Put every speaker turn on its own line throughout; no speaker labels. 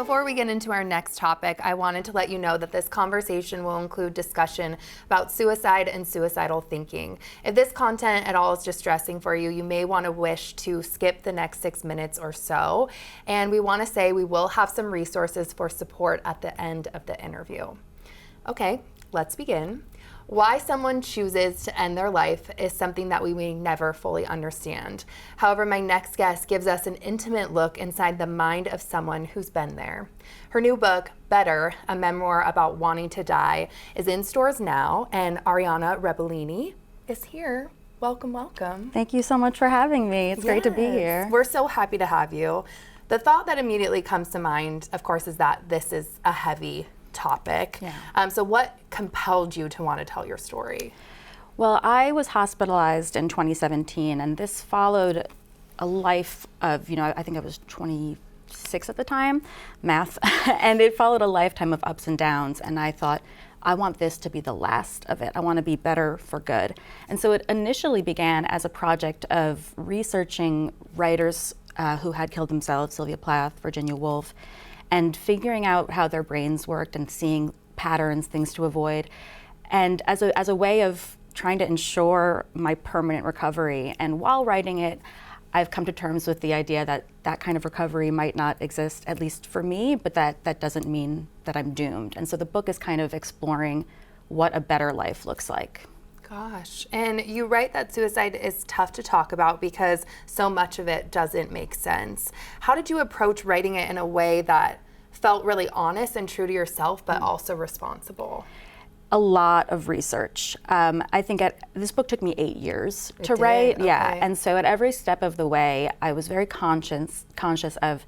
Before we get into our next topic, I wanted to let you know that this conversation will include discussion about suicide and suicidal thinking. If this content at all is distressing for you, you may want to wish to skip the next 6 minutes or so. And we want to say we will have some resources for support at the end of the interview. Okay, let's begin. Why someone chooses to end their life is something that we may never fully understand. However, my next guest gives us an intimate look inside the mind of someone who's been there. Her new book, Better, a memoir about wanting to die, is in stores now, and Arianna Rebolini is here. Welcome, welcome.
Thank you so much for having me. It's great to be here.
We're so happy to have you. The thought that immediately comes to mind, of course, is that this is a heavy topic.
Yeah.
So what compelled you to want to tell your story?
Well, I was hospitalized in 2017, and this followed a life of, I think I was 26 at the time, math, and it followed a lifetime of ups and downs, and I thought, I want this to be the last of it. I want to be better for good. And so it initially began as a project of researching writers who had killed themselves, Sylvia Plath, Virginia Woolf, and figuring out how their brains worked and seeing patterns, things to avoid. And as a way of trying to ensure my permanent recovery. And while writing it, I've come to terms with the idea that that kind of recovery might not exist, at least for me, but that doesn't mean that I'm doomed. And so the book is kind of exploring what a better life looks like.
Gosh, and you write that suicide is tough to talk about because so much of it doesn't make sense. How did you approach writing it in a way that felt really honest and true to yourself, but also responsible?
A lot of research. I think this book took me 8 years to write.
Okay.
Yeah, and so at every step of the way, I was very conscious of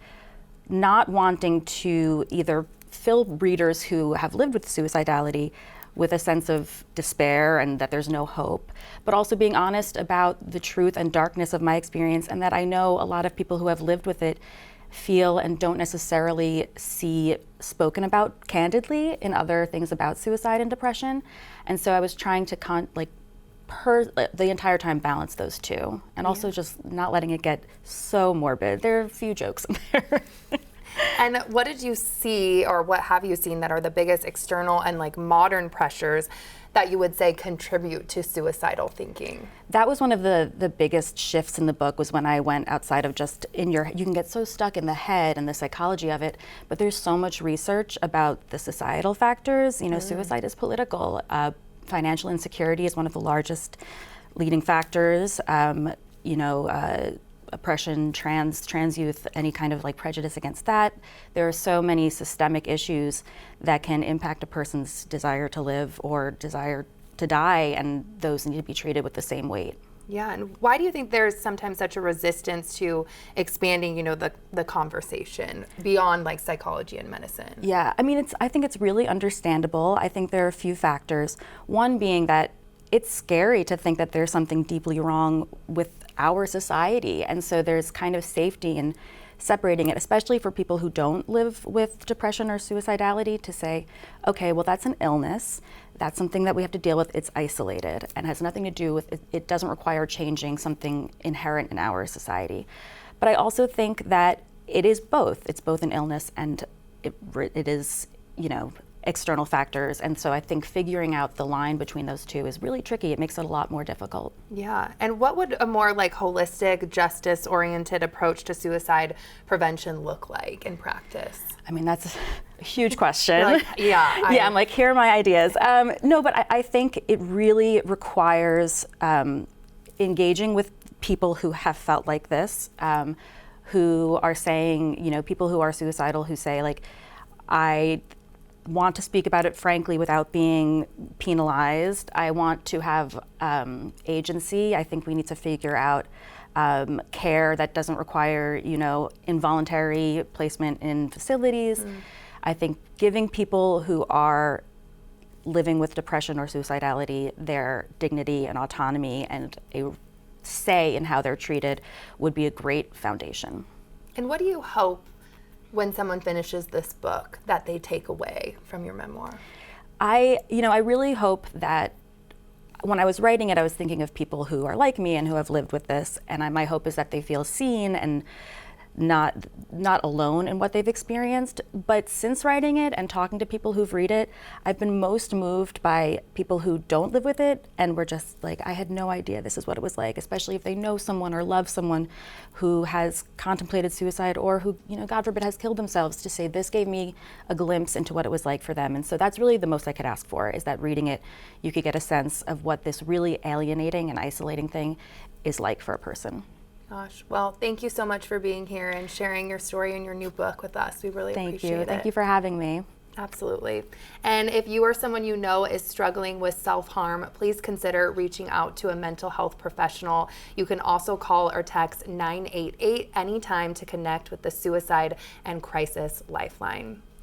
not wanting to either fill readers who have lived with suicidality with a sense of despair and that there's no hope, but also being honest about the truth and darkness of my experience, and that I know a lot of people who have lived with it feel and don't necessarily see spoken about candidly in other things about suicide and depression. And so I was trying to the entire time balance those two, and also just not letting it get so morbid. There are a few jokes in there.
And what did you see, or what have you seen, that are the biggest external and modern pressures that you would say contribute to suicidal thinking? That
was one of the biggest shifts in the book, was when I went outside of just you can get so stuck in the head and the psychology of it, but there's so much research about the societal factors. Suicide is political. Financial insecurity is one of the largest leading factors. Oppression, trans youth, any kind of prejudice against that. There are so many systemic issues that can impact a person's desire to live or desire to die, and those need to be treated with the same weight.
Yeah, and why do you think there's sometimes such a resistance to expanding, the conversation beyond psychology and medicine?
Yeah, I think it's really understandable. I think there are a few factors. One being that it's scary to think that there's something deeply wrong with our society, and so there's kind of safety in separating it, especially for people who don't live with depression or suicidality, to say, okay, well, that's an illness, that's something that we have to deal with, it's isolated and has nothing to do with it doesn't require changing something inherent in our society. But I also think that it is both. It's both an illness and it is external factors, and so I think figuring out the line between those two is really tricky. It makes it a lot more difficult.
Yeah, and what would a more holistic, justice-oriented approach to suicide prevention look like in practice?
That's a huge question.
I'm
here are my ideas. No, but I think it really requires engaging with people who have felt like this, who are saying, people who are suicidal, who say, I want to speak about it frankly without being penalized. I want to have agency. I think we need to figure out care that doesn't require, involuntary placement in facilities. I think giving people who are living with depression or suicidality their dignity and autonomy and a say in how they're treated would be a great foundation.
And what do you hope when someone finishes this book that they take away from your memoir?
I really hope that when I was writing it, I was thinking of people who are like me and who have lived with this, and my hope is that they feel seen and not alone in what they've experienced. But since writing it and talking to people who've read it, I've been most moved by people who don't live with it and were just like, I had no idea this is what it was like, especially if they know someone or love someone who has contemplated suicide or who, God forbid, has killed themselves, to say this gave me a glimpse into what it was like for them. And so that's really the most I could ask for, is that reading it, you could get a sense of what this really alienating and isolating thing is like for a person.
Gosh, well, thank you so much for being here and sharing your story and your new book with us. We really appreciate it.
Thank you for having me.
Absolutely. And if you or someone you know is struggling with self-harm, please consider reaching out to a mental health professional. You can also call or text 988 anytime to connect with the Suicide and Crisis Lifeline.